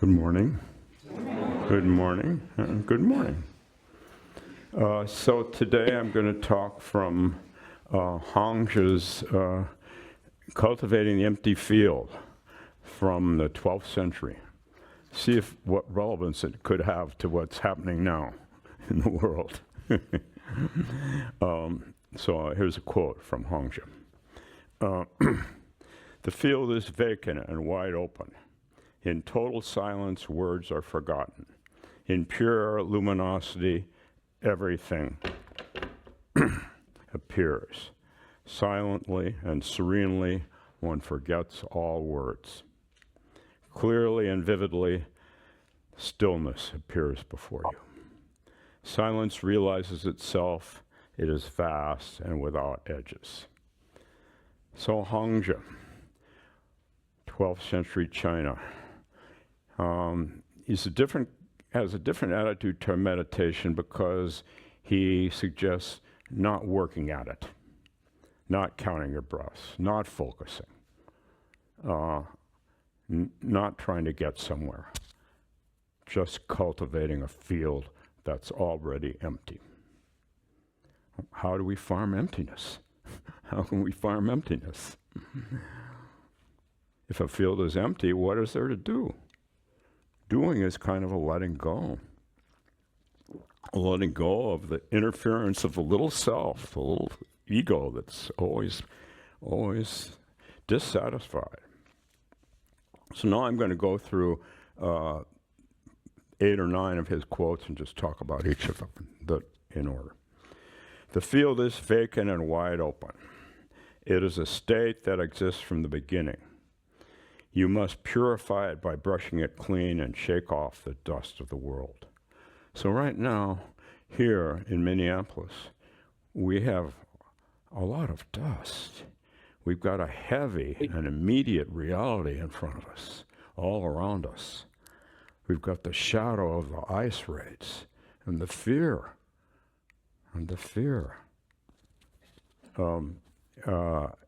Good morning. Good morning. Good morning. So today I'm going to talk from HONGZHI's Cultivating the Empty Field from the 12th century. See what relevance it could have to what's happening now in the world. So here's a quote from HONGZHI. The field is vacant and wide open. In total silence, words are forgotten. In pure luminosity, everything appears. Silently and serenely, one forgets all words. Clearly and vividly, stillness appears before you. Silence realizes itself. It is vast and without edges. So HONGZHI, 12th century China, has a different attitude to meditation because he suggests not working at it, not counting your breaths, not focusing, not trying to get somewhere, just cultivating a field that's already empty. How do we farm emptiness? How can we farm emptiness? If a field is empty, what is there to do? Doing is kind of a letting go of the interference of the little self, the little ego that's always dissatisfied. So now I'm going to go through 8 or 9 of his quotes and just talk about each of them in order. The field is vacant and wide open. It is a state that exists from the beginning. You must purify it by brushing it clean and shake off the dust of the world. So right now, here in Minneapolis, we have a lot of dust. We've got a heavy and immediate reality in front of us, all around us. We've got the shadow of the ice raids and the fear.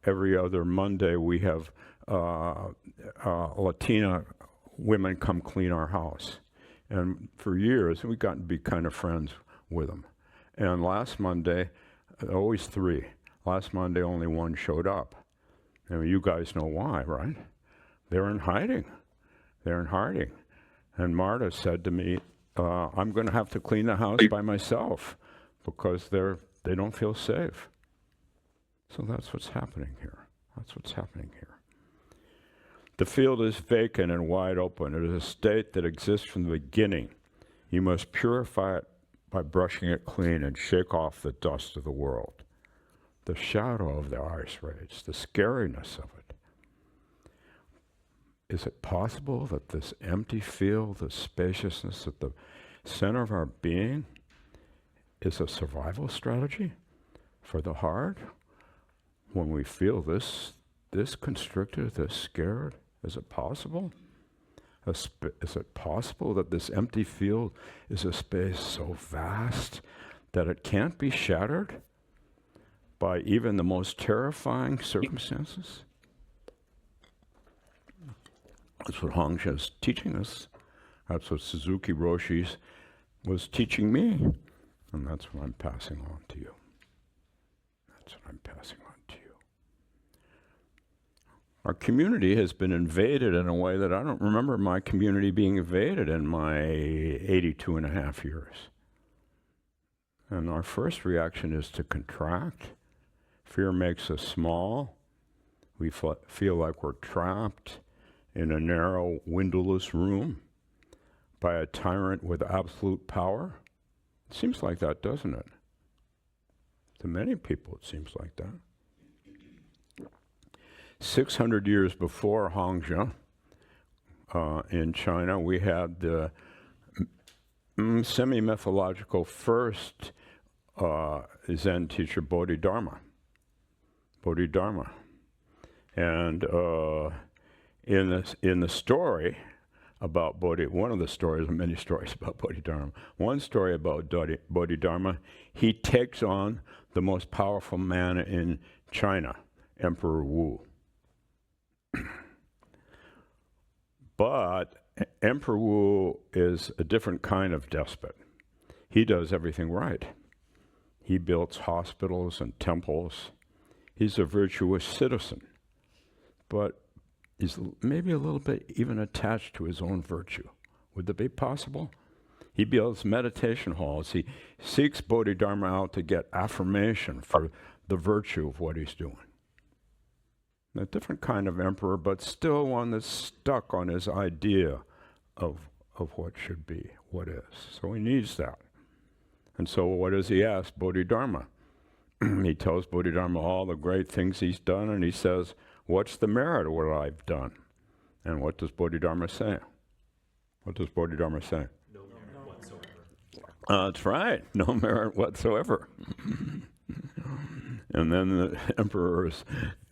Every other Monday we have Latina women come clean our house. And for years, we've gotten to be kind of friends with them. And last Monday, always 3. Last Monday, only 1 showed up. And you guys know why, right? They're in hiding. And Marta said to me, I'm going to have to clean the house by myself because they don't feel safe. So that's what's happening here. The field is vacant and wide open. It is a state that exists from the beginning. You must purify it by brushing it clean and shake off the dust of the world. The shadow of the ice raids, the scariness of it. Is it possible that this empty field, the spaciousness at the center of our being, is a survival strategy for the heart? When we feel this constricted, this scared, is it possible? Is it possible that this empty field is a space so vast that it can't be shattered by even the most terrifying circumstances? That's what HONGZHI is teaching us. That's what Suzuki Roshi was teaching me. And that's what I'm passing on to you. Our community has been invaded in a way that I don't remember my community being invaded in my 82 and a half years. And our first reaction is to contract. Fear makes us small. We feel like we're trapped in a narrow, windowless room by a tyrant with absolute power. It seems like that, doesn't it? To many people, it seems like that. 600 years before HONGZHI, in China, we had the semi-mythological first Zen teacher, Bodhidharma. And in the story about one of the stories, many stories about Bodhidharma, one story about Bodhidharma, he takes on the most powerful man in China, Emperor Wu. But Emperor Wu is a different kind of despot. He does everything right. He builds hospitals and temples. He's a virtuous citizen, but he's maybe a little bit even attached to his own virtue. Would that be possible? He builds meditation halls. He seeks Bodhidharma out to get affirmation for the virtue of what he's doing. A different kind of emperor, but still one that's stuck on his idea of what should be, what is. So he needs that. And so what does he ask Bodhidharma? He tells Bodhidharma all the great things he's done, and he says, what's the merit of what I've done? And what does Bodhidharma say? What does Bodhidharma say? No merit whatsoever. That's right, no merit whatsoever. And then the emperor is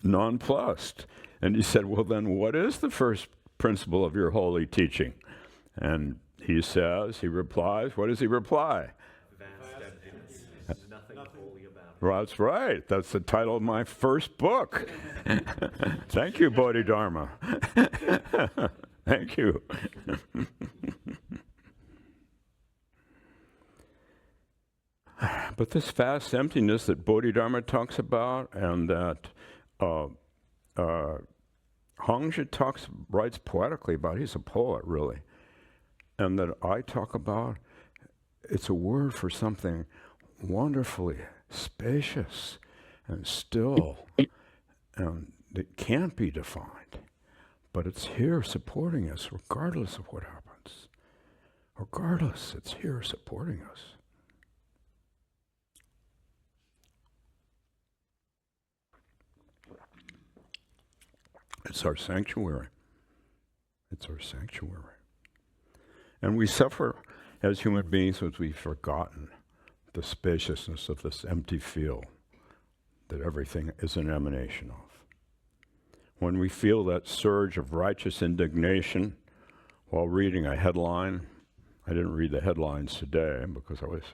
nonplussed. And he said, well, then what is the first principle of your holy teaching? And he says, he replies, what does he reply? Vast emptiness. There's nothing holy about it. That's right. That's the title of my first book. Thank you, Bodhidharma. Thank you. But this vast emptiness that Bodhidharma talks about, and that HONGZHI writes poetically about, he's a poet really, and that I talk about, it's a word for something wonderfully spacious and still, and it can't be defined, but it's here supporting us regardless of what happens. Regardless, it's here supporting us. It's our sanctuary. It's our sanctuary. And we suffer as human beings because we've forgotten the spaciousness of this empty field that everything is an emanation of. When we feel that surge of righteous indignation while reading a headline, I didn't read the headlines today because I was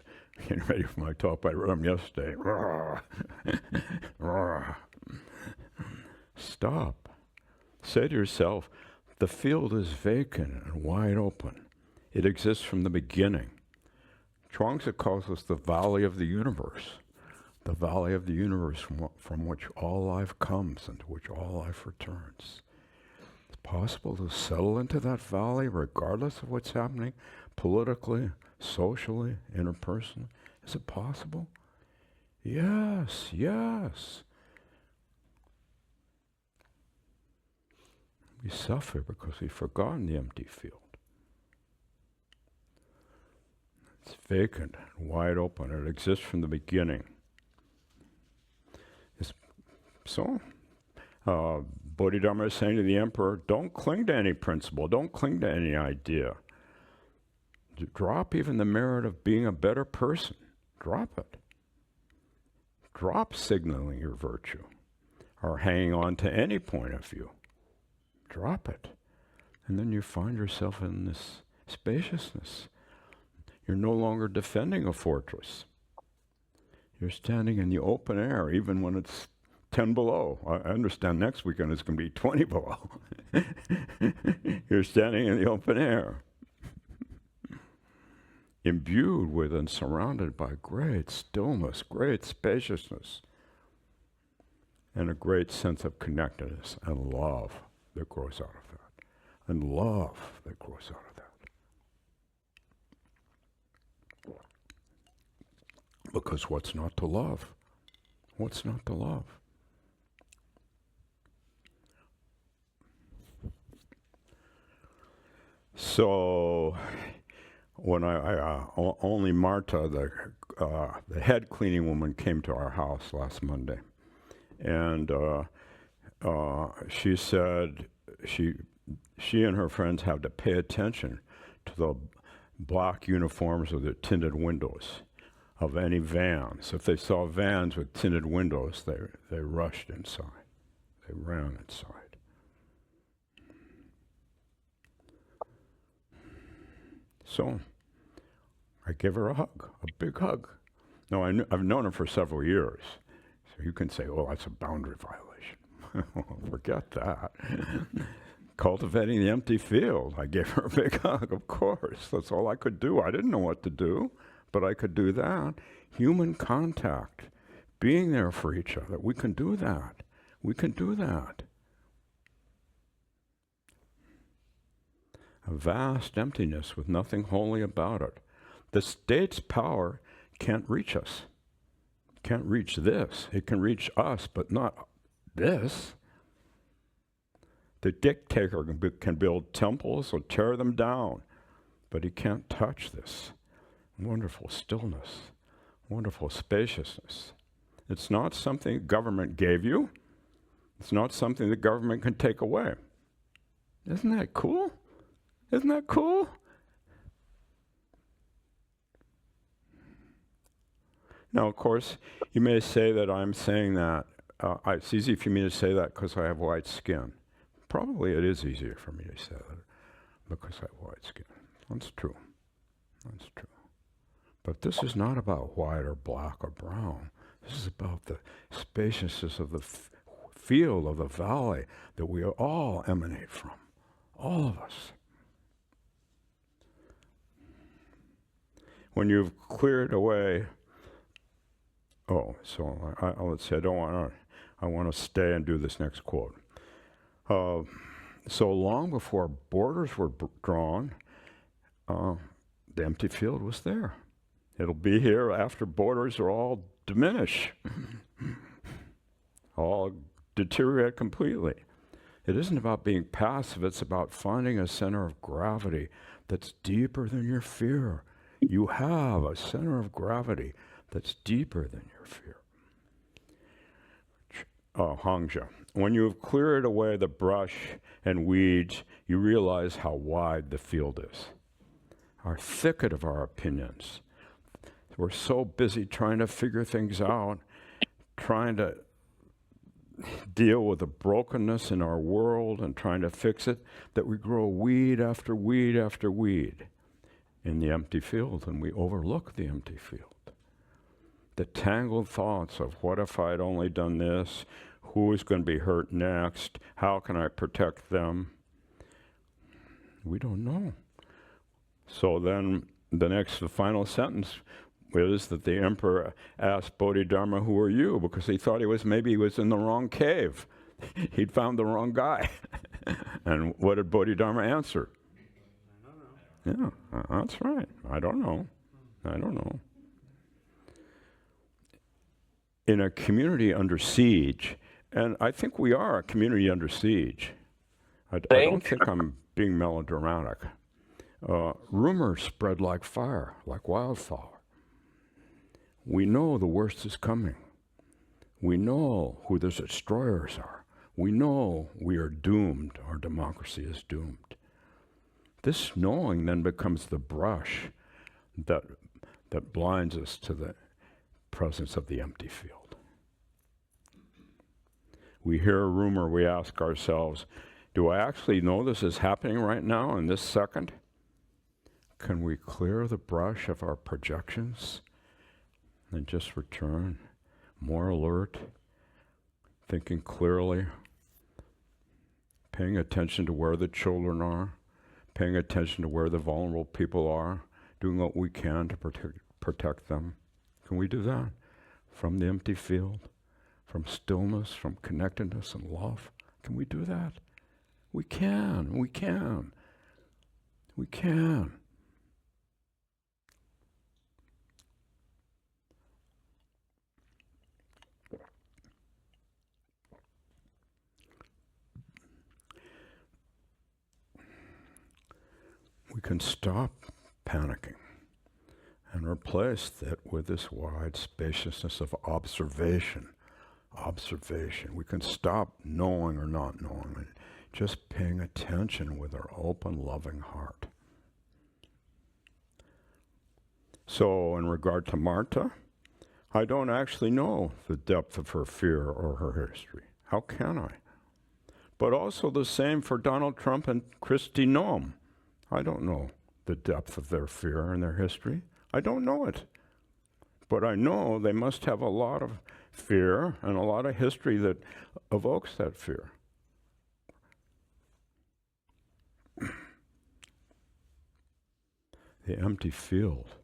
getting ready for my talk, but I read them yesterday. Stop. Say to yourself, the field is vacant and wide open. It exists from the beginning. Chuang-Tzu calls us the valley of the universe from which all life comes and to which all life returns. It's possible to settle into that valley regardless of what's happening politically, socially, interpersonally. Is it possible? Yes, yes. We suffer because we've forgotten the empty field. It's vacant, wide open. It exists from the beginning. Bodhidharma is saying to the emperor, don't cling to any principle. Don't cling to any idea. Drop even the merit of being a better person. Drop it. Drop signaling your virtue or hanging on to any point of view. Drop it. And then you find yourself in this spaciousness. You're no longer defending a fortress. You're standing in the open air, even when it's 10 below. I understand next weekend it's going to be 20 below. You're standing in the open air, imbued with and surrounded by great stillness, great spaciousness, and a great sense of connectedness and love that grows out of that, and love that grows out of that. Because what's not to love? What's not to love? So, when only Marta, the head cleaning woman, came to our house last Monday, and she said she and her friends have to pay attention to the black uniforms with the tinted windows of any vans. If they saw vans with tinted windows, they rushed inside. They ran inside. So I gave her a hug, a big hug. No, I've known her for several years. So you can say, oh, that's a boundary violation. Forget that. Cultivating the empty field. I gave her a big hug, of course. That's all I could do. I didn't know what to do, but I could do that. Human contact, being there for each other. We can do that. We can do that. A vast emptiness with nothing holy about it. The state's power can't reach us. Can't reach this. It can reach us, but not this. The dictator can build temples or tear them down, but he can't touch this wonderful stillness, wonderful spaciousness. It's not something government gave you. It's not something the government can take away. Isn't that cool? Isn't that cool? Now, of course, you may say that I'm saying that. It's easy for me to say that because I have white skin. Probably it is easier for me to say that because I have white skin. That's true. That's true. But this is not about white or black or brown. This is about the spaciousness of the field of the valley that we all emanate from. All of us. When you've cleared away, let's say I want to stay and do this next quote. So long before borders were drawn, the empty field was there. It'll be here after borders are all diminish, all deteriorate completely. It isn't about being passive, it's about finding a center of gravity that's deeper than your fear. You have a center of gravity that's deeper than your fear. HONGZHI. When you have cleared away the brush and weeds, you realize how wide the field is. Our thicket of our opinions. We're so busy trying to figure things out, trying to deal with the brokenness in our world and trying to fix it, that we grow weed after weed after weed in the empty field, and we overlook the empty field. The tangled thoughts of what if I'd only done this, who is going to be hurt next, how can I protect them? We don't know. So then the final sentence is that the emperor asked Bodhidharma, who are you? Because he thought he was in the wrong cave. He'd found the wrong guy. And what did Bodhidharma answer? I don't know. Yeah, that's right. I don't know. I don't know. In a community under siege, and I think we are a community under siege. I don't think I'm being melodramatic. Rumors spread like fire, like wildfire. We know the worst is coming. We know who the destroyers are. We know we are doomed. Our democracy is doomed. This knowing then becomes the brush that blinds us to the presence of the empty field. We hear a rumor, we ask ourselves, do I actually know this is happening right now in this second? Can we clear the brush of our projections and just return more alert, thinking clearly, paying attention to where the children are, paying attention to where the vulnerable people are, doing what we can to protect them? Can we do that from the empty field, from stillness, from connectedness and love? Can we do that? We can, we can, we can. We can stop panicking and replace that with this wide spaciousness of observation. Observation. We can stop knowing or not knowing and just paying attention with our open, loving heart. So in regard to Marta, I don't actually know the depth of her fear or her history. How can I? But also the same for Donald Trump and Kristi Noem. I don't know the depth of their fear and their history. I don't know it. But I know they must have a lot of fear and a lot of history that evokes that fear. The empty field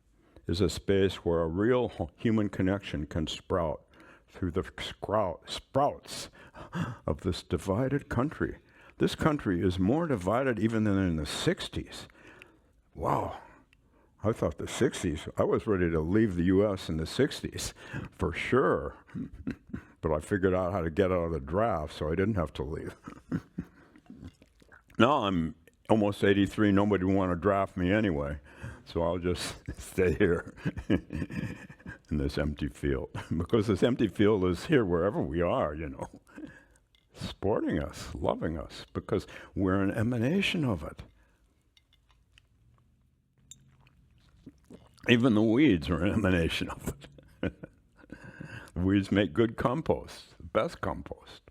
is a space where a real human connection can sprout through the sprouts of this divided country. This country is more divided even than in the 60s. Wow. I thought the 60s, I was ready to leave the U.S. in the 60s, for sure. But I figured out how to get out of the draft, so I didn't have to leave. Now I'm almost 83, nobody would want to draft me anyway. So I'll just stay here in this empty field. Because this empty field is here wherever we are, you know. Supporting us, loving us, because we're an emanation of it. Even the weeds are an emanation of it. Weeds make good compost, the best compost.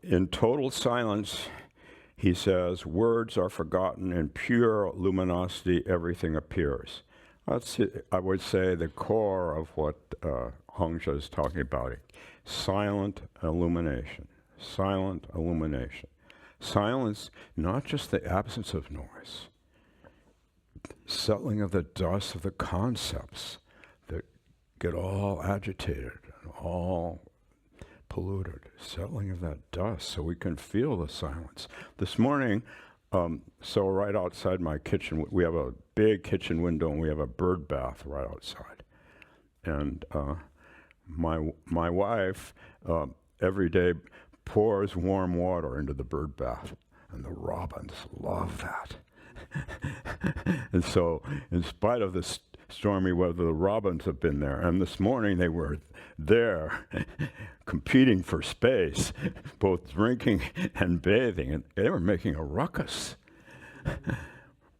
In total silence, he says, words are forgotten. In pure luminosity, everything appears. That's, I would say, the core of what HONGZHI is talking about. Silent illumination. Silent illumination. Silence, not just the absence of noise. Settling of the dust of the concepts that get all agitated and all polluted. Settling of that dust so we can feel the silence. This morning, so right outside my kitchen, we have a big kitchen window and we have a bird bath right outside. And my wife every day pours warm water into the bird bath, and the robins love that. And so, in spite of the stormy weather, the robins have been there. And this morning they were there competing for space, both drinking and bathing. And they were making a ruckus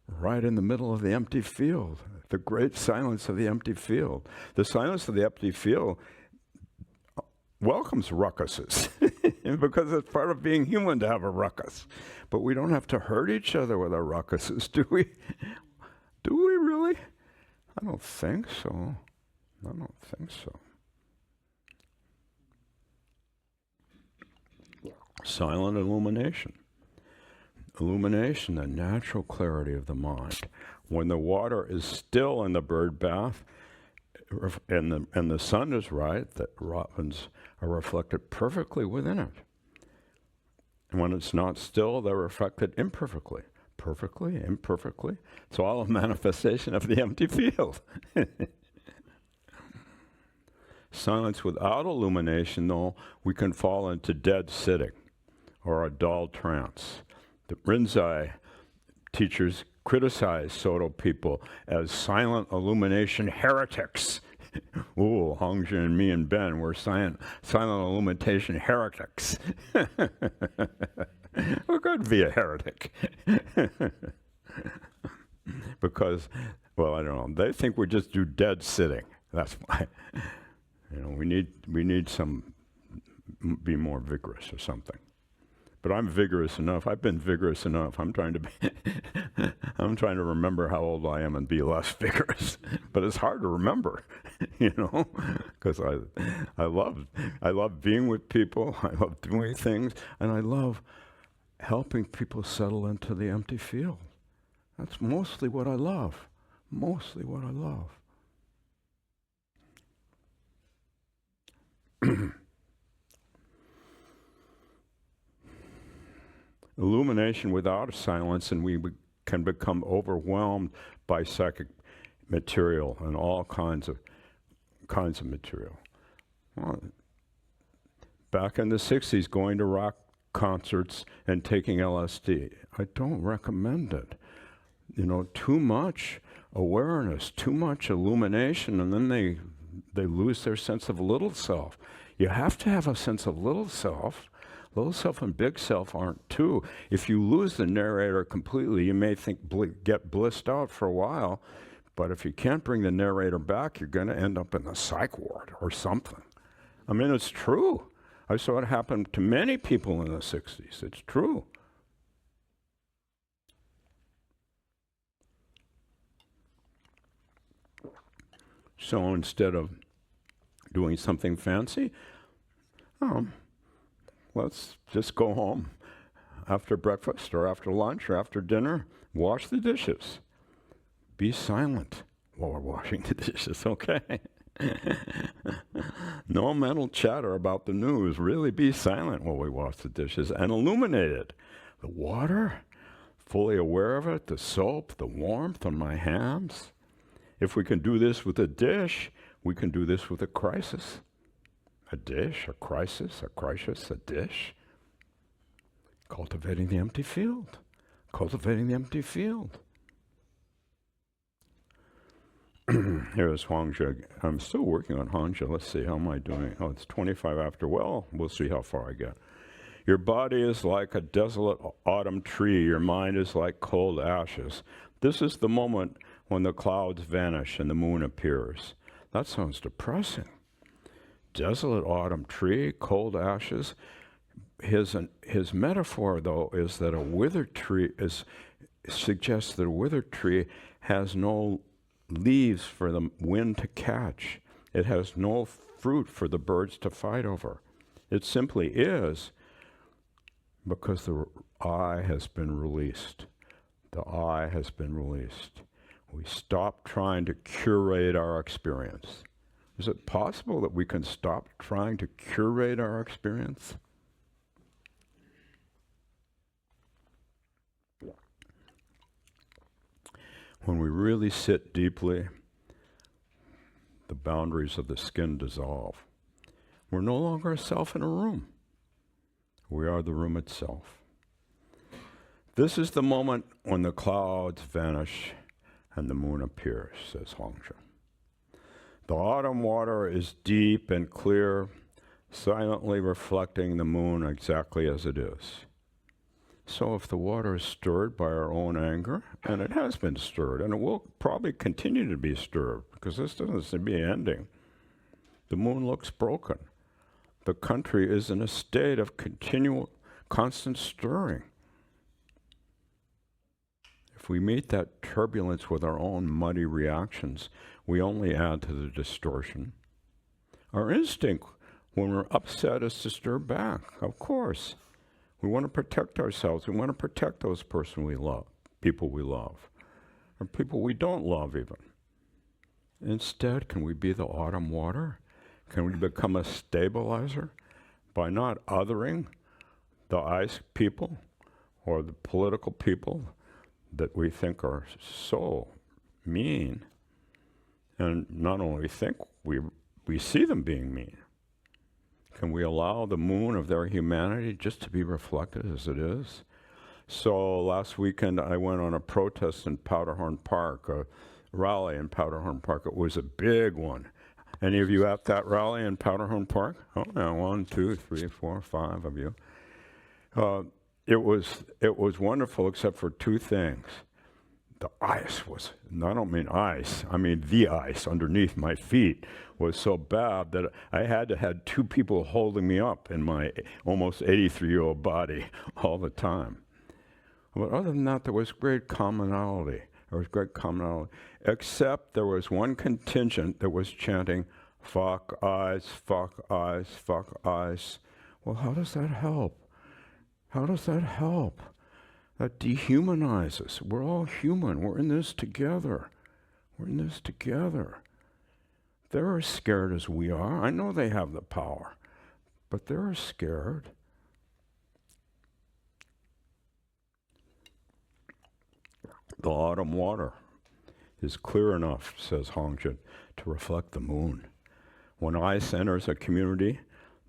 right in the middle of the empty field, the great silence of the empty field. The silence of the empty field welcomes ruckuses because it's part of being human to have a ruckus. But we don't have to hurt each other with our ruckuses, do we? Do we really? I don't think so. I don't think so. Silent illumination. Illumination, the natural clarity of the mind. When the water is still in the bird bath, and the sun is right, that robins are reflected perfectly within it. And when it's not still, they're reflected imperfectly. Perfectly, imperfectly. It's all a manifestation of the empty field. Silence without illumination, though, we can fall into dead sitting or a dull trance. The Rinzai teachers criticize Soto people as silent illumination heretics. Ooh, HONGZHI and me and Ben, we're silent illumination heretics. We're going to be a heretic. Because, well, I don't know, they think we just do dead sitting. That's why. You know, we need some, be more vigorous or something. But I'm vigorous enough. I've been vigorous enough. I'm trying to remember how old I am and be less vigorous. But it's hard to remember, you know, because I love being with people. I love doing things, and I love helping people settle into the empty field. That's mostly what I love. Mostly what I love. Illumination without silence, and we can become overwhelmed by psychic material and all kinds of material. Well, back in the 60s, going to rock concerts and taking LSD, I don't recommend it. You know, too much awareness, too much illumination, and then they lose their sense of little self. You have to have a sense of little self. Little self and big self aren't two. If you lose the narrator completely, you may get blissed out for a while, but if you can't bring the narrator back, you're going to end up in the psych ward or something. I mean, it's true. I saw it happen to many people in the 60s. It's true. So instead of doing something fancy, Let's just go home after breakfast or after lunch or after dinner, wash the dishes. Be silent while we're washing the dishes, okay? No mental chatter about the news. Really be silent while we wash the dishes and illuminate it. The water, fully aware of it, the soap, the warmth on my hands. If we can do this with a dish, we can do this with a crisis. A dish, a crisis, a dish. Cultivating the empty field. Cultivating the empty field. Here's HONGZHI. I'm still working on HONGZHI. Let's see, how am I doing? Oh, it's 25 after. Well, we'll see how far I get. Your body is like a desolate autumn tree. Your mind is like cold ashes. This is the moment when the clouds vanish and the moon appears. That sounds depressing. Desolate autumn tree, cold ashes. His metaphor, though, is that a withered tree suggests that a withered tree has no leaves for the wind to catch. It has no fruit for the birds to fight over. It simply is because the I has been released. The I has been released. We stop trying to curate our experience. Is it possible that we can stop trying to curate our experience? When we really sit deeply, the boundaries of the skin dissolve. We're no longer a self in a room. We are the room itself. This is the moment when the clouds vanish and the moon appears, says HONGZHI. The autumn water is deep and clear, silently reflecting the moon exactly as it is. So if the water is stirred by our own anger, and it has been stirred, and it will probably continue to be stirred, because this doesn't seem to be ending. The moon looks broken. The country is in a state of continual, constant stirring. If we meet that turbulence with our own muddy reactions, we only add to the distortion. Our instinct when we're upset is to stir back, of course. We want to protect ourselves. We want to protect those people we love, or people we don't love even. Instead, can we be the autumn water? Can we become a stabilizer by not othering the ice people or the political people that we think are so mean? And not only think, we see them being mean. Can we allow the moon of their humanity just to be reflected as it is? So last weekend I went on a protest in Powderhorn Park, a rally in Powderhorn Park. It was a big one. Any of you at that rally in Powderhorn Park? Oh, yeah, 1, 2, 3, 4, 5 of you. It was wonderful except for two things. The ice was, and I don't mean ice, I mean the ice underneath my feet was so bad that I had to have two people holding me up in my almost 83-year-old body all the time. But other than that, there was great commonality. Except there was one contingent that was chanting, fuck ice, fuck ice, fuck ice. Well, how does that help? How does that help? That dehumanizes. We're all human. We're in this together. We're in this together. They're as scared as we are. I know they have the power, but they're as scared. The autumn water is clear enough, says HONGZHI, to reflect the moon. When ice enters a community,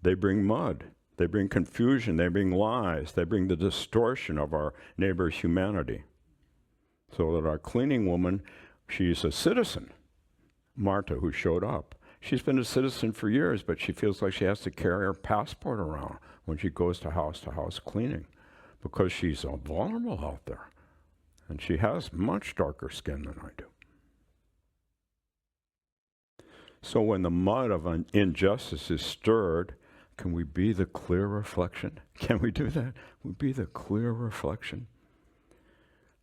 they bring mud. They bring confusion, they bring lies, they bring the distortion of our neighbor's humanity. So that our cleaning woman, she's a citizen, Marta, who showed up. She's been a citizen for years, but she feels like she has to carry her passport around when she goes to house cleaning, because she's vulnerable out there. And she has much darker skin than I do. So when the mud of injustice is stirred, can we be the clear reflection? Can we do that? We be the clear reflection?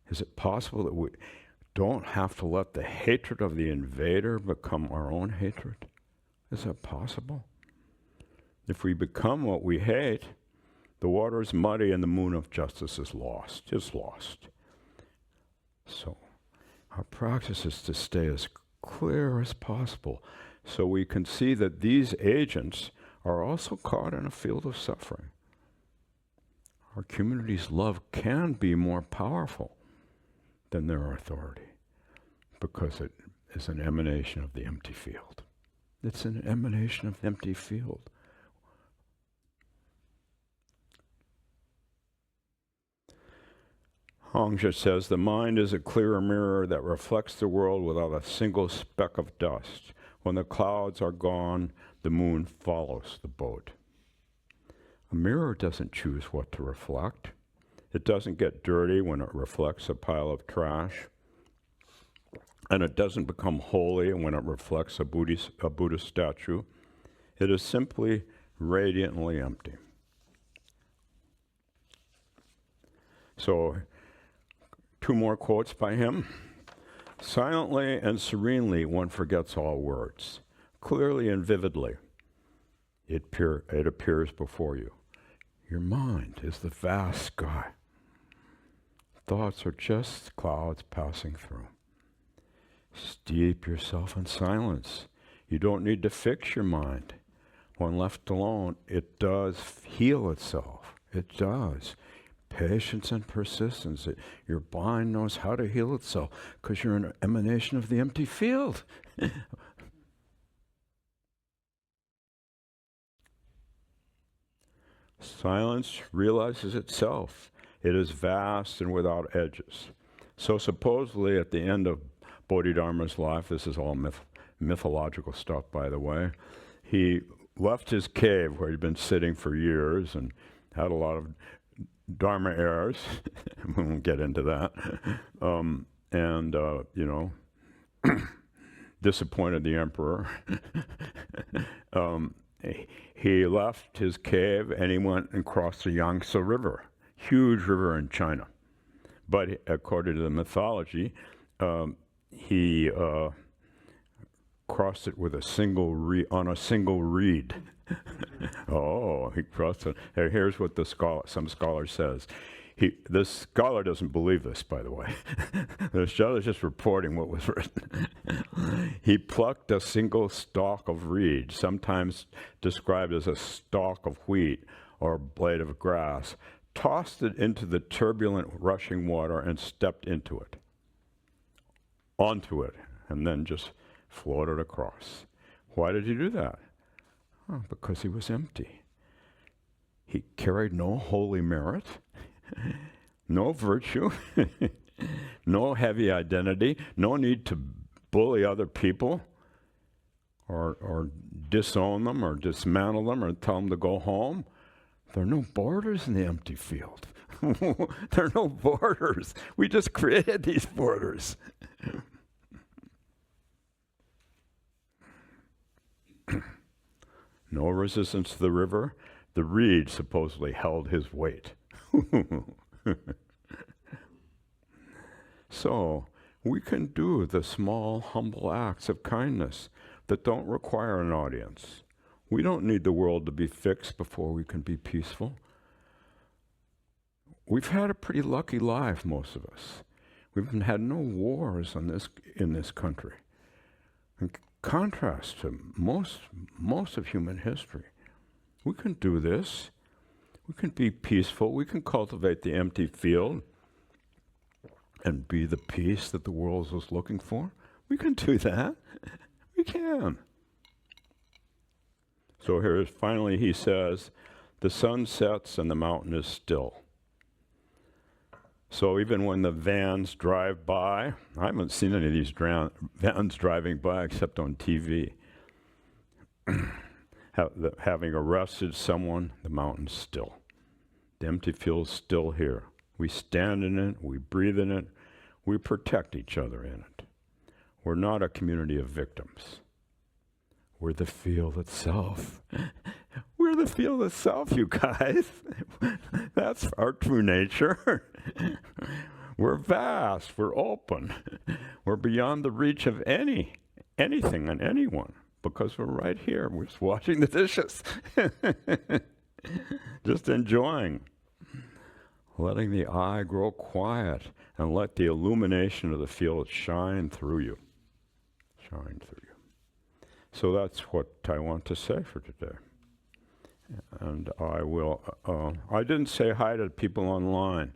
Is it possible that we don't have to let the hatred of the invader become our own hatred? Is that possible? If we become what we hate, The water is muddy and the moon of justice is lost. It's lost. So our practice is to stay as clear as possible so we can see that these agents are also caught in a field of suffering. Our community's love can be more powerful than their authority because it is an emanation of the empty field. It's an emanation of the empty field. HONGZHI says, the mind is a clear mirror that reflects the world without a single speck of dust. When the clouds are gone, the moon follows the boat. A mirror doesn't choose what to reflect. It doesn't get dirty when it reflects a pile of trash. And it doesn't become holy when it reflects a Buddhist statue. It is simply radiantly empty. So, 2 more quotes by him. Silently and serenely one forgets all words. Clearly and vividly it appears before you. Your mind is the vast sky. Thoughts are just clouds passing through. Steep yourself in silence. You don't need to fix your mind. When left alone, it does heal itself. It does. Patience and persistence. Your mind knows how to heal itself because you're an emanation of the empty field. Silence realizes itself. It is vast and without edges. So supposedly at the end of Bodhidharma's life, this is all mythological stuff, by the way, he left his cave where he'd been sitting for years and had a lot of Dharma errors. We won't get into that. Disappointed the emperor. He left his cave and he went and crossed the Yangtze River, huge river in China. But according to the mythology, he crossed it with on a single reed. Oh, he crossed it. Here's what some scholar says. This scholar doesn't believe this, by the way. The scholar is just reporting what was written. He plucked a single stalk of reed, sometimes described as a stalk of wheat or a blade of grass, tossed it into the turbulent, rushing water, and stepped onto it, and then just floated across. Why did he do that? Oh, because he was empty. He carried no holy merit, no virtue, no heavy identity, no need to bully other people or disown them or dismantle them or tell them to go home. There are no borders in the empty field. There are no borders. We just created these borders. No resistance to the river. The reed supposedly held his weight. So, we can do the small, humble acts of kindness that don't require an audience. We don't need the world to be fixed before we can be peaceful. We've had a pretty lucky life, most of us. We've had no wars in this country. In contrast to most of human history. We can do this. We can be peaceful. We can cultivate the empty field and be the peace that the world is looking for. We can do that. We can. So here finally he says, the sun sets and the mountain is still. So even when the vans drive by, I haven't seen any of these vans driving by except on TV. Having arrested someone, the mountain's still. The empty field's still here. We stand in it, we breathe in it, we protect each other in it. We're not a community of victims. We're the field itself. We're the field itself, you guys. That's our true nature. We're vast, we're open. We're beyond the reach of anything and anyone because we're right here. We're just washing the dishes. Just enjoying. Letting the eye grow quiet and let the illumination of the field shine through you. Shine through you. So that's what I want to say for today. And I will, I didn't say hi to people online.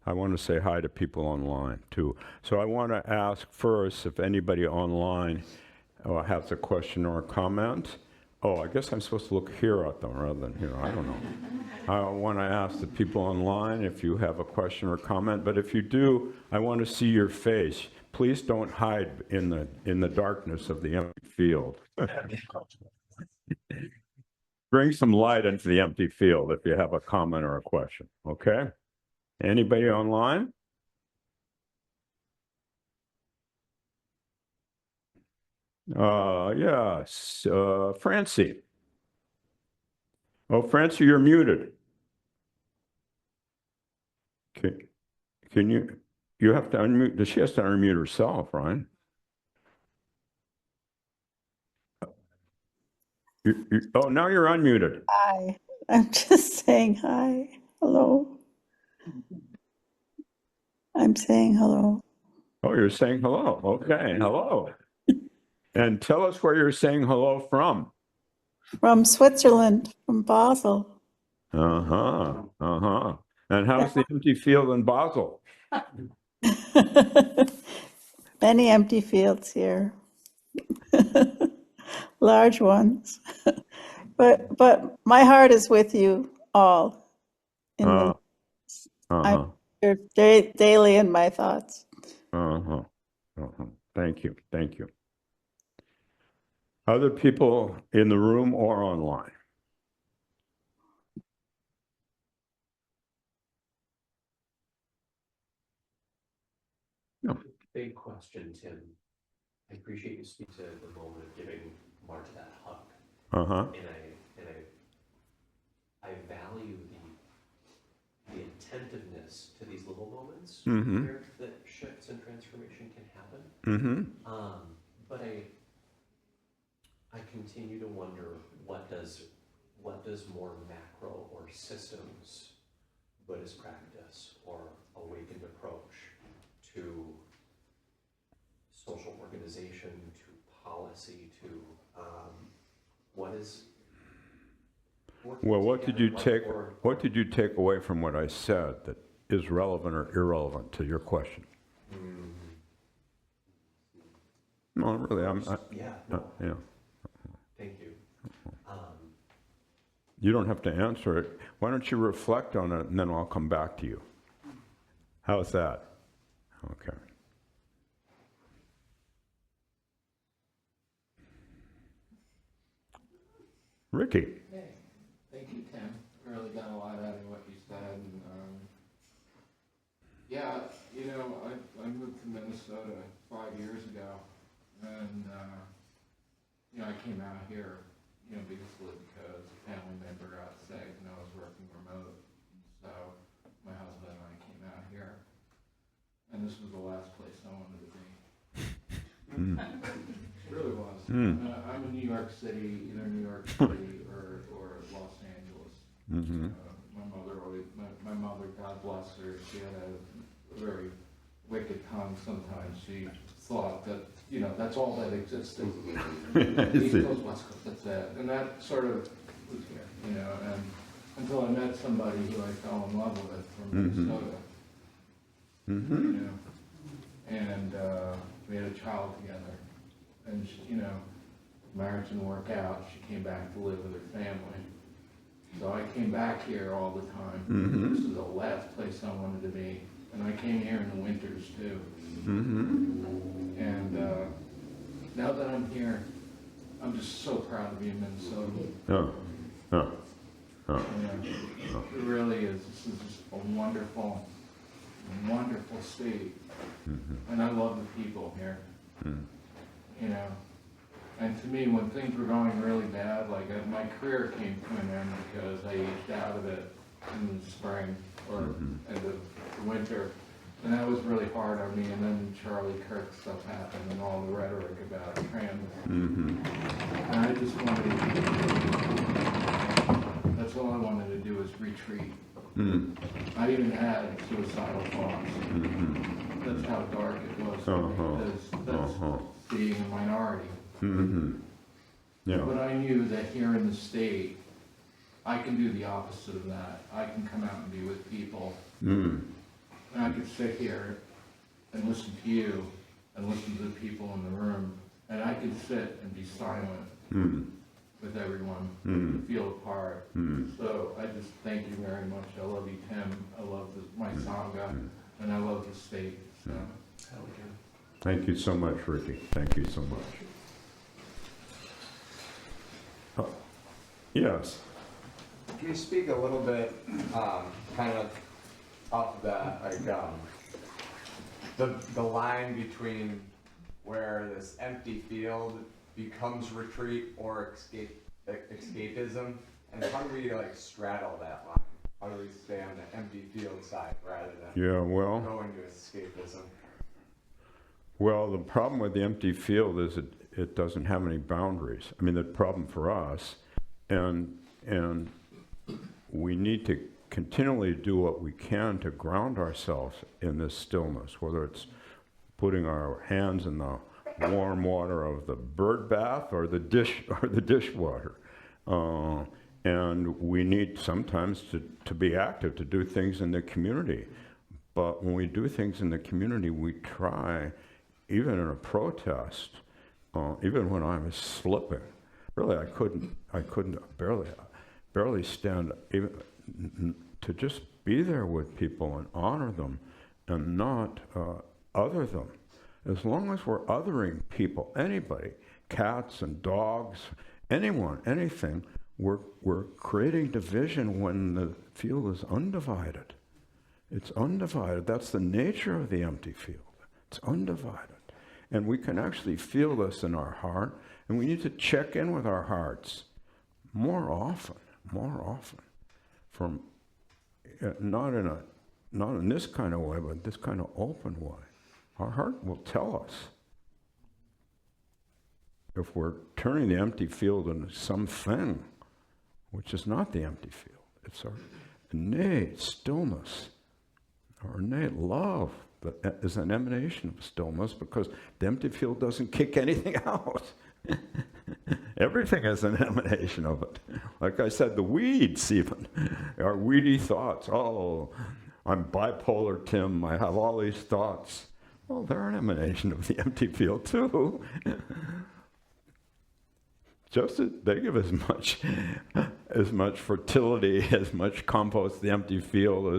I want to say hi to people online too. So I want to ask first if anybody online has a question or a comment. Oh, I guess I'm supposed to look here at them rather than here. I don't know. I want to ask the people online if you have a question or comment, but if you do, I want to see your face. Please don't hide in the darkness of the empty field. Bring some light into the empty field if you have a comment or a question, okay? Anybody online? Yes, Francie. Oh, Francie, you're muted. Can you have to unmute, she has to unmute herself, right? Oh, now you're unmuted. Hi, I'm just saying hi. Hello. I'm saying hello. Oh, you're saying hello. Okay, hello. And tell us where you're saying hello from. From Switzerland, from Basel. Uh-huh, uh-huh. And how's the empty field in Basel? Many empty fields here. Large ones. But my heart is with you all. Uh-huh, I'm daily in my thoughts. uh-huh, uh-huh. Thank you, thank you. Other people in the room or online? No. Big question, Tim. I appreciate you speak to the moment of giving Marta that hug. Uh-huh. And I value the attentiveness to these little moments where that shifts and transformation can happen. But I continue to wonder what does more macro or systems Buddhist practice or awakened approach to social organization, to policy, to what is. Well, what did you take away from what I said that is relevant or irrelevant to your question? No, really, yeah. Thank you. You don't have to answer it. Why don't you reflect on it and then I'll come back to you. How's that? Okay. Ricky. Hey, thank you, Tim. I really got a lot out of what you said. And, yeah, I moved to Minnesota 5 years ago, and I came out here, because a family member got sick and I was working remote. So my husband and I came out here, and this was the last place I wanted to be. It really was. I'm in New York City, either New York City or Los Angeles. My mother, God bless her, she had a very wicked tongue sometimes. She thought that, that's all that existed. East Coast, West Coast, that's it. And that sort of was here, and until I met somebody who I fell in love with from Minnesota. And we had a child together. And, marriage didn't work out. She came back to live with her family. So I came back here all the time. This is the last place I wanted to be. And I came here in the winters, too. And now that I'm here, I'm just so proud to be in Minnesota. It really is. This is just a wonderful, wonderful state. And I love the people here. And to me, when things were going really bad, like my career came to an end because I aged out of it in the spring or end of the winter. And that was really hard on me. And then Charlie Kirk stuff happened and all the rhetoric about trans. And I just wanted to, that's all I wanted retreat. Mm. I even had suicidal thoughts. That's how dark it was for me, because that's being a minority. Yeah. But I knew that here in the state, I can do the opposite of that. I can come out and be with people. And I could sit here and listen to you and listen to the people in the room. And I could sit and be silent with everyone, feel a part. So I just thank you very much. I love you, Tim. I love my Sangha, and I love the state. So. How we doing? Thank you so much, Ricky. Thank you so much. Yes. Can you speak a little bit, kind of up that, like, the line between where this empty field becomes retreat or escapism, and how do we like straddle that line? How do we stay on the empty field side rather than go into escapism? Well, the problem with the empty field is it doesn't have any boundaries. I mean, the problem for us, and we need to continually do what we can to ground ourselves in this stillness, whether it's putting our hands in the warm water of the bird bath or the dishwater. And we need sometimes to be active, to do things in the community. But when we do things in the community, we try, even in a protest, even when I was slipping, really I couldn't barely stand even to just be there with people and honor them and not other them. As long as we're othering people, anybody, cats and dogs, anyone, anything, we're creating division when the field is undivided. It's undivided. That's the nature of the empty field. It's undivided. And we can actually feel this in our heart, and we need to check in with our hearts more often, from not in this kind of way, but this kind of open way. Our heart will tell us if we're turning the empty field into something which is not the empty field. It's our innate stillness, our innate love that is an emanation of stillness, because the empty field doesn't kick anything out. Everything is an emanation of it. Like I said, the weeds even, our weedy thoughts. Oh, I'm bipolar, Tim. I have all these thoughts. Well, they're an emanation of the empty field too. Just as they give as much fertility, as much compost the empty field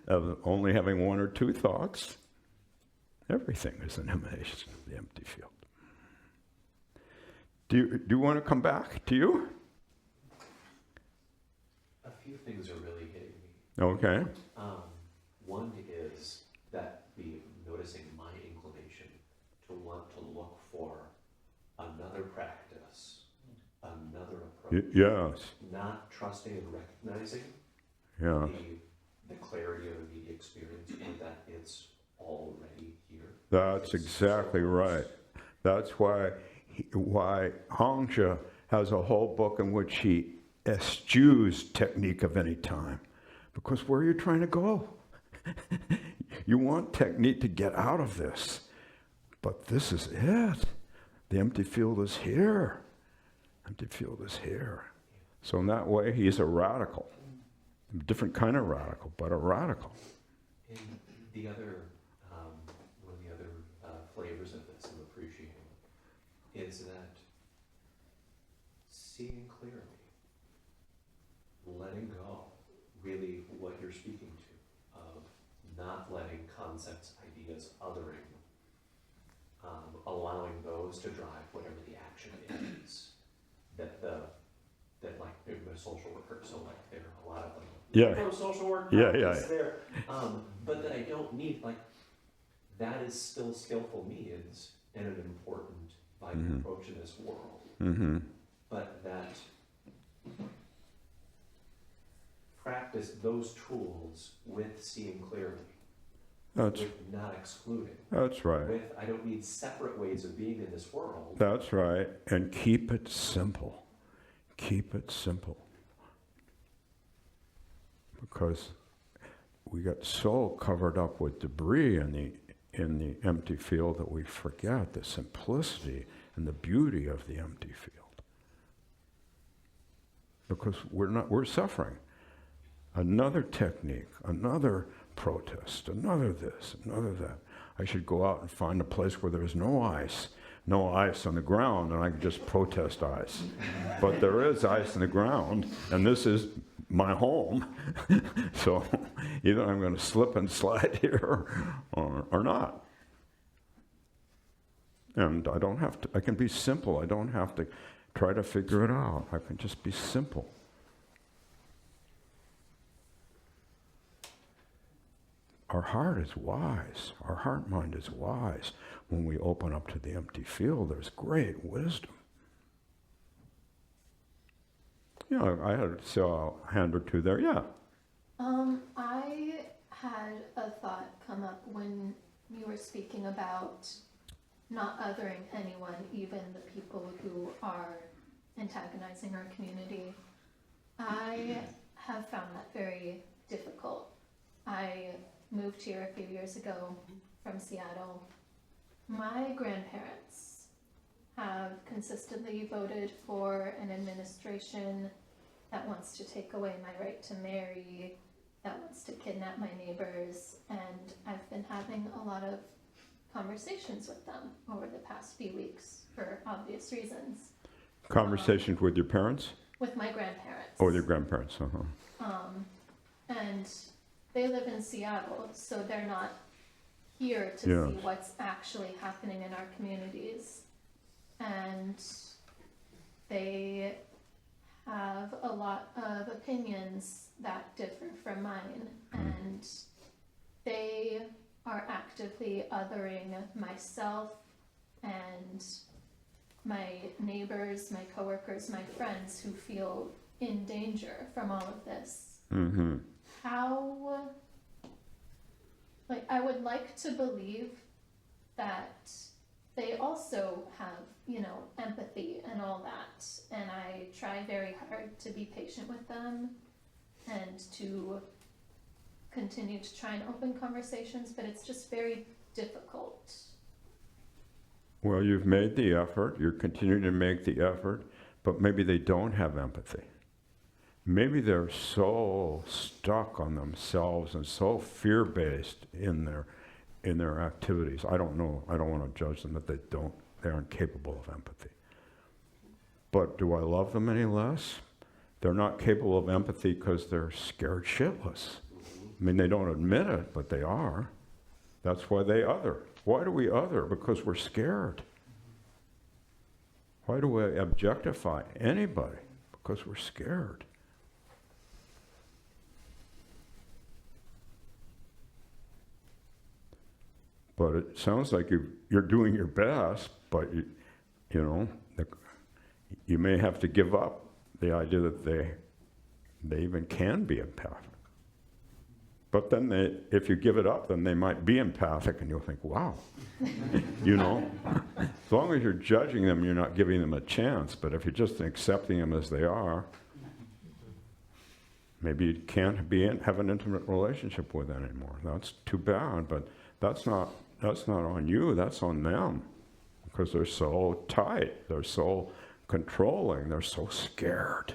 as only having one or two thoughts. Everything is an emanation of the empty field. Do you want to come back? Do you? A few things are really hitting me. Okay. One is that noticing my inclination to want to look for another practice, another approach. Yes. Not trusting and recognizing Yeah. the clarity of immediate experience, or that it's already here. That's exactly right. That's why HONGZHI has a whole book in which he eschews technique of any time. Because where are you trying to go? You want technique to get out of this. But this is it. The empty field is here. Empty field is here. So in that way, he's a radical. A different kind of radical, but a radical. And the other, one of the other flavors of this I'm appreciating is that seeing clearly, letting go, really what you're speaking to, of not letting concepts, ideas, othering, allowing those to drive whatever the action is. That like maybe a social worker, so like there are a lot of them. Yeah. From social work Yeah. there. But that I don't need, like, that is still skillful means and an important vital approach in this world. Mm-hmm. But that practice those tools with seeing clearly, with not excluding. That's right. With I don't need separate ways of being in this world. That's right. And keep it simple. Keep it simple. because we get so covered up with debris in the empty field that we forget the simplicity and the beauty of the empty field. Because we're suffering. Another technique, another protest, another this, another that. I should go out and find a place where there's no ice on the ground, and I can just protest ice. But there is ice on the ground, and this is my home. So either I'm going to slip and slide here or not. And I don't have to, I can be simple. I don't have to try to figure it out. I can just be simple. Our heart is wise. Our heart mind is wise. When we open up to the empty field, there's great wisdom. Yeah, I saw a hand or two there. Yeah. I had a thought come up when you were speaking about not othering anyone, even the people who are antagonizing our community. I have found that very difficult. I moved here a few years ago from Seattle. My grandparents have consistently voted for an administration that wants to take away my right to marry, that wants to kidnap my neighbors, and I've been having a lot of conversations with them over the past few weeks for obvious reasons. Conversations with your parents? With my grandparents. Oh, with your grandparents, And they live in Seattle, so they're not here to Yes. see what's actually happening in our communities. And they have a lot of opinions that differ from mine, and they are actively othering myself and my neighbors, my coworkers, my friends who feel in danger from all of this. Mm-hmm. How, like, I would like to believe that they also have, empathy and all that, and I try very hard to be patient with them and to continue to try and open conversations, but it's just very difficult. Well, you've made the effort, you're continuing to make the effort, but maybe they don't have empathy. Maybe they're so stuck on themselves and so fear-based in their activities. I don't know. I don't want to judge them that they aren't capable of empathy. But do I love them any less? They're not capable of empathy because they're scared shitless. I mean, they don't admit it, but they are. That's why they other. Why do we other? Because we're scared. Why do we objectify anybody? Because we're scared. But it sounds like you're doing your best, but you may have to give up the idea that they even can be empathic. But then if you give it up, then they might be empathic, and you'll think, wow. As long as you're judging them, you're not giving them a chance. But if you're just accepting them as they are, maybe you can't have an intimate relationship with them anymore. That's too bad, but that's not on you, that's on them. Because they're so tight, they're so controlling, they're so scared.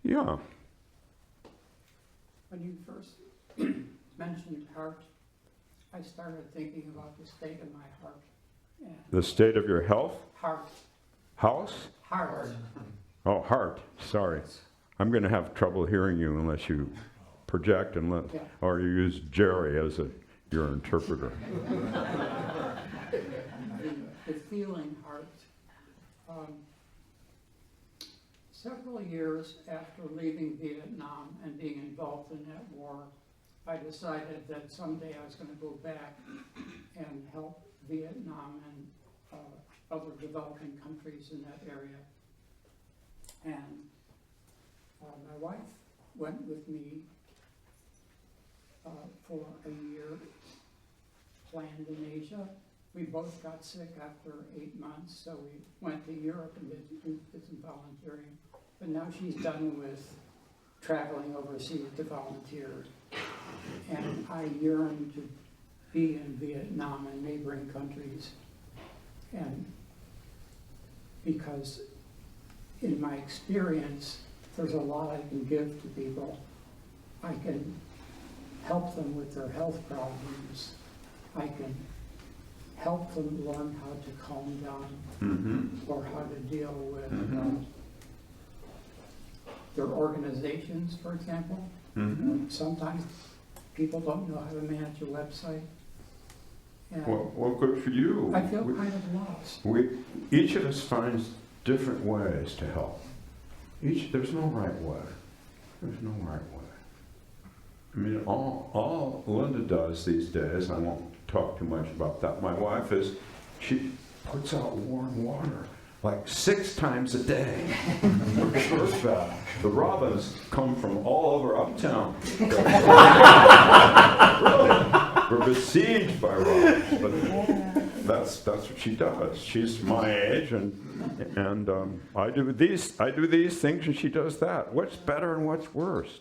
Yeah. When you first mentioned heart, I started thinking about the state of my heart. And The state of your health? heart, House? heart. Oh, heart. Sorry. I'm going to have trouble hearing you unless you project or you use Jerry as your interpreter. The feeling heart. Several years after leaving Vietnam and being involved in that war, I decided that someday I was going to go back and help Vietnam and other developing countries in that area. And my wife went with me for a year, planned in Asia, we both got sick after 8 months, so we went to Europe and did some volunteering. But now she's done with traveling overseas to volunteer. And I yearn to be in Vietnam and neighboring countries. And because in my experience, there's a lot I can give to people. I can help them with their health problems. I can help them learn how to calm down or how to deal with their organizations, for example. Sometimes people don't know how to manage a website. And Well, good for you. I feel kind of lost. Each of us finds different ways to help. There's no right way. There's no right way. I mean, all Linda does these days, I won't talk too much about that, my wife is, she puts out warm water like 6 times a day. The robins come from all over uptown. Really, we're besieged by robins, but that's what she does. She's my age, and I do these things, and she does that. What's better and what's worse?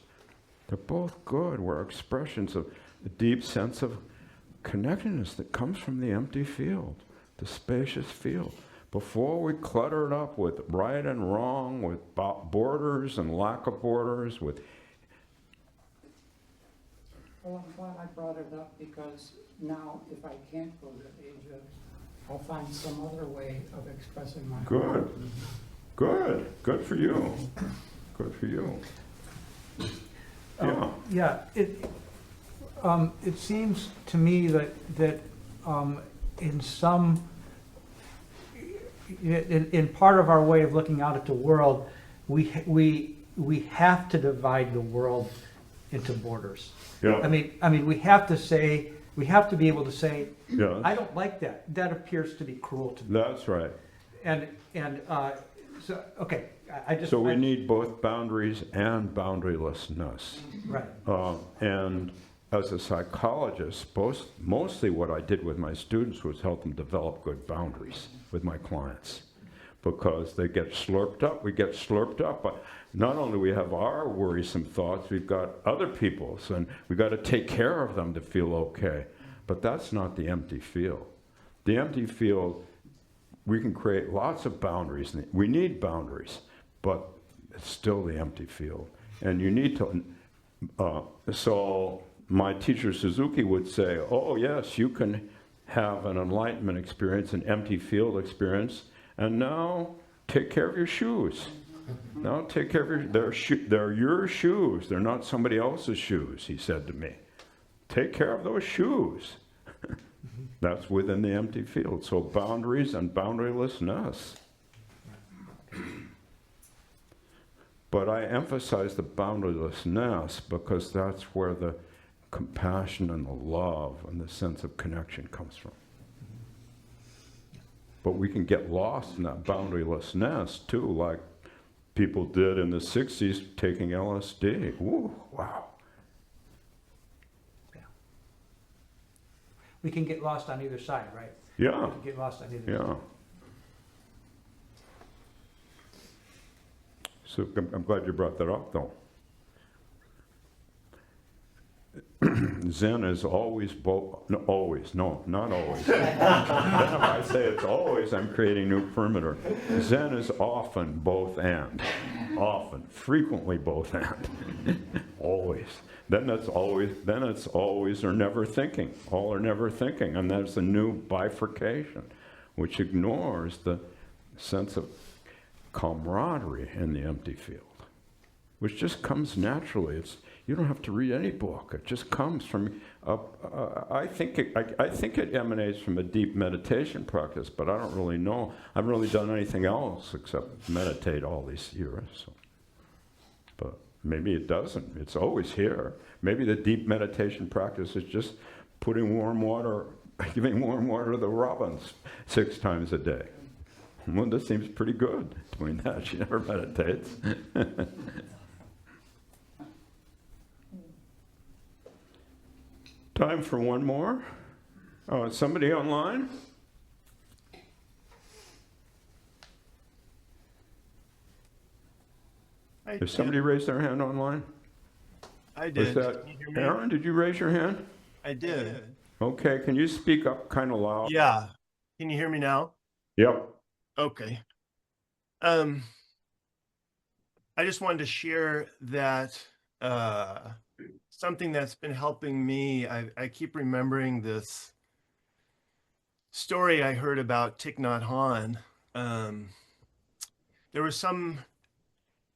They're both good. We're expressions of a deep sense of connectedness that comes from the empty field, the spacious field. Before we clutter it up with right and wrong, with borders and lack of borders, with... Well, I'm glad I brought it up because now if I can't go to Asia, I'll find some other way of expressing my Good. Good for you. Good for you. Yeah. Yeah, it seems to me that in some, in part of our way of looking out at the world, we have to divide the world into borders. Yeah. I mean, we have to be able to say, Yeah. I don't like that. That appears to be cruel to me. That's right. And so okay, I just So we need both boundaries and boundarylessness. right. And as a psychologist, mostly what I did with my students was help them develop good boundaries with my clients. Because they get slurped up, we get slurped up. But not only do we have our worrisome thoughts, we've got other people's, and we've got to take care of them to feel okay. But that's not the empty field. The empty field, we can create lots of boundaries. We need boundaries, but it's still the empty field. And you need to, so my teacher Suzuki would say, oh yes, you can have an enlightenment experience, an empty field experience, and now take care of your shoes. Now take care of they're your shoes, they're not somebody else's shoes, he said to me. Take care of those shoes. That's within the empty field. So boundaries and boundarylessness. But I emphasize the boundarylessness because that's where the compassion and the love and the sense of connection comes from. But we can get lost in that boundarylessness too, like people did in the 60s taking LSD. Ooh, wow. We can get lost on either side, right? Yeah, We can get lost on either side. yeah. So I'm glad you brought that up, though. Zen is always both, no, always, no, not always. Then if I say it's always, I'm creating new perimeter. Zen is often both and. Often, frequently both and. Always. Then it's always or never thinking, all or never thinking. And there's a new bifurcation, which ignores the sense of camaraderie in the empty field, which just comes naturally. You don't have to read any book. It just comes from, I think it emanates from a deep meditation practice, but I don't really know. I haven't really done anything else except meditate all these years. So. But maybe it doesn't. It's always here. Maybe the deep meditation practice is just putting warm water, giving warm water to the robins 6 times a day. Linda seems pretty good doing that. She never meditates. Time for one more. Oh, is somebody online? Did somebody raise their hand online? I Was did. that Can you hear me? Aaron? Did you raise your hand? I did. Okay, can you speak up kind of loud? Yeah. Can you hear me now? Yep. Okay. Um, I just wanted to share that something that's been helping me. I keep remembering this story I heard about Thich Nhat Hanh. There was some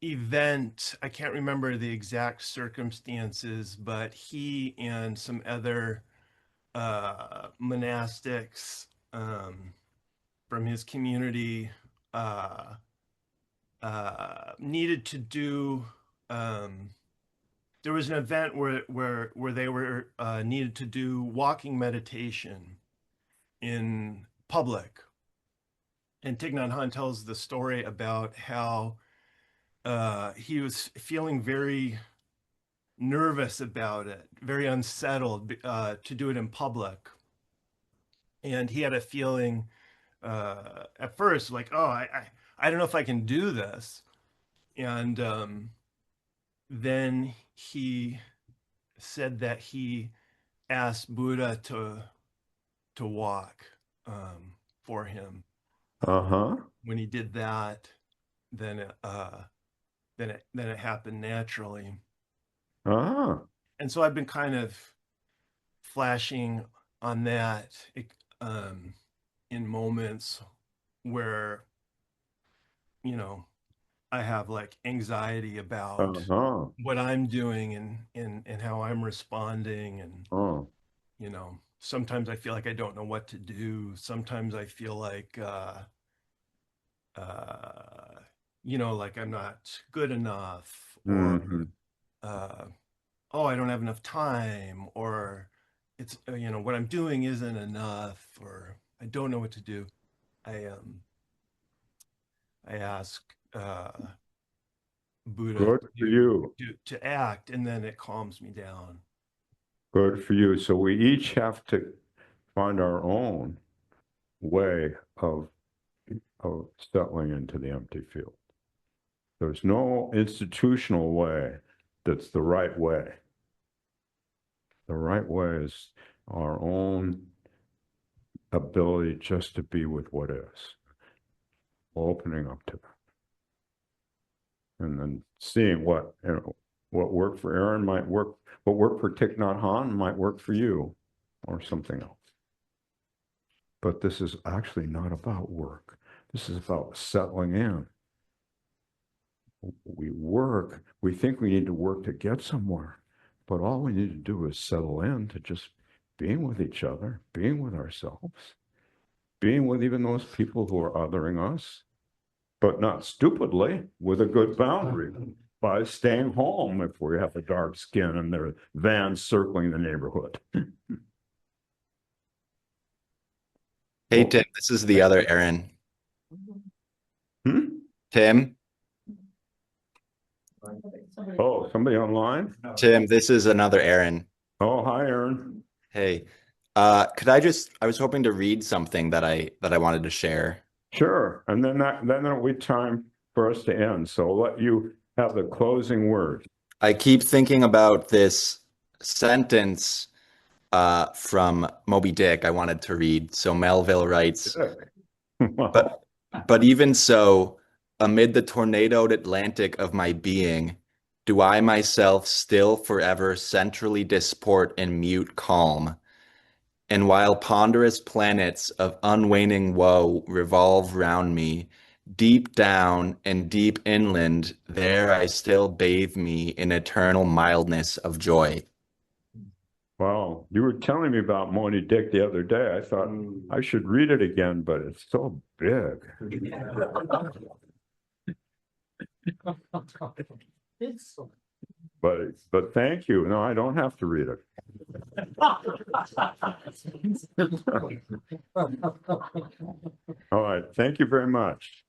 event, I can't remember the exact circumstances, but he and some other monastics from his community needed to do. There was an event where they were needed to do walking meditation in public, and Thich Nhat Hanh tells the story about how he was feeling very nervous about it, very unsettled to do it in public. And he had a feeling at first like, oh, I don't know if I can do this. And then he said that he asked Buddha to walk for him. Uh-huh. When he did that, then it happened naturally. Ah. And so I've been kind of flashing on that in moments where, you know, I have like anxiety about Uh-huh. what I'm doing and how I'm responding. And, Oh. you know, sometimes I feel like I don't know what to do. Sometimes I feel like, you know, like I'm not good enough, or, Mhm. Oh, I don't have enough time, or it's, you know, what I'm doing isn't enough, or I don't know what to do. I ask Buddha Good for you. to act, and then it calms me down. Good for you. So we each have to find our own way of settling into the empty field. There's no institutional way that's the right way. The right way is our own ability just to be with what is, opening up to that. And then seeing what, you know, what worked for Aaron might work, what worked for Thich Nhat Hanh might work for you, or something else. But this is actually not about work. This is about settling in. We think we need to work to get somewhere, but all we need to do is settle in to just being with each other, being with ourselves, being with even those people who are othering us, but not stupidly, with a good boundary, by staying home if we have a dark skin and there are vans circling the neighborhood. Hey, Tim, this is the other Aaron. Hmm? Tim, Oh, somebody online? Tim, this is another Aaron. Oh, hi, Aaron. Hey, I was hoping to read something that I wanted to share. Sure. And then it'll be time for us to end. So I'll let you have the closing word. I keep thinking about this sentence from Moby Dick I wanted to read. So Melville writes, but even so, amid the tornadoed Atlantic of my being, do I myself still forever centrally disport in mute calm. And while ponderous planets of unwaning woe revolve round me, deep down and deep inland, there I still bathe me in eternal mildness of joy. Wow. You were telling me about Moby Dick the other day. I thought I should read it again, but it's so big. But thank you. No, I don't have to read it. All right. Thank you very much.